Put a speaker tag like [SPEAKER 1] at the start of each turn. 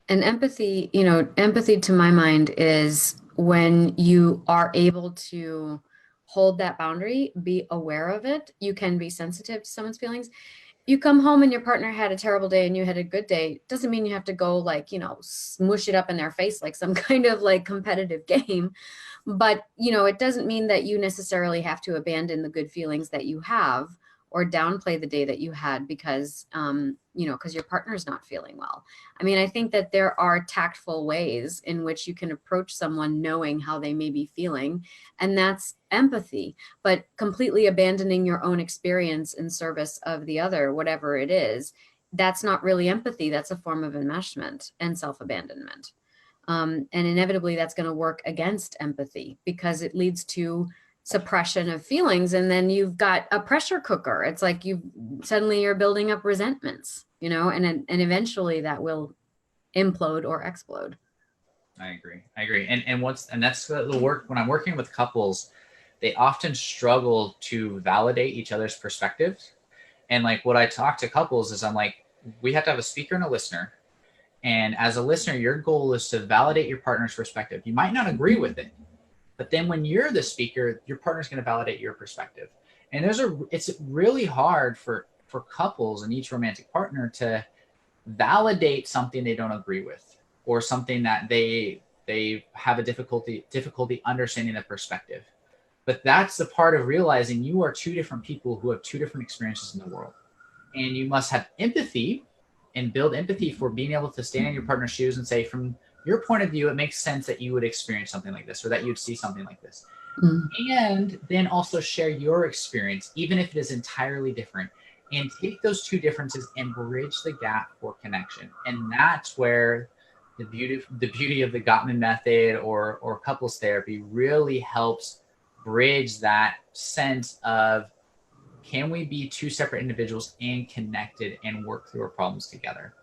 [SPEAKER 1] And empathy, empathy to my mind is when you are able to hold that boundary, be aware of it. You can be sensitive to someone's feelings. You come home and your partner had a terrible day and you had a good day. Doesn't mean you have to go like, smush it up in their face like some kind of like competitive game. But, it doesn't mean that you necessarily have to abandon the good feelings that you have or downplay the day that you had because, because your partner's not feeling well. I mean, I think that there are tactful ways in which you can approach someone knowing how they may be feeling, and that's empathy. But completely abandoning your own experience in service of the other, whatever it is, that's not really empathy. That's a form of enmeshment and self abandonment. And inevitably, that's going to work against empathy because it leads to suppression of feelings. And then you've got a pressure cooker. It's like suddenly you're building up resentments, and eventually that will implode or explode.
[SPEAKER 2] I agree. I agree. And that's the work when I'm working with couples, they often struggle to validate each other's perspectives. And like what I talk to couples is I'm like, we have to have a speaker and a listener. And as a listener, your goal is to validate your partner's perspective. You might not agree with it, but then when you're the speaker, your partner's going to validate your perspective. And it's really hard for couples and each romantic partner to validate something they don't agree with or something that they have a difficulty understanding the perspective. But that's the part of realizing you are two different people who have two different experiences in the world, and you must have empathy and build empathy for being able to stand in your partner's shoes and say, from your point of view, it makes sense that you would experience something like this or that you'd see something like this.
[SPEAKER 1] Mm.
[SPEAKER 2] And then also share your experience, even if it is entirely different, and take those two differences and bridge the gap for connection. And that's where the beauty of the Gottman method or couples therapy really helps bridge that sense of, can we be two separate individuals and connected and work through our problems together?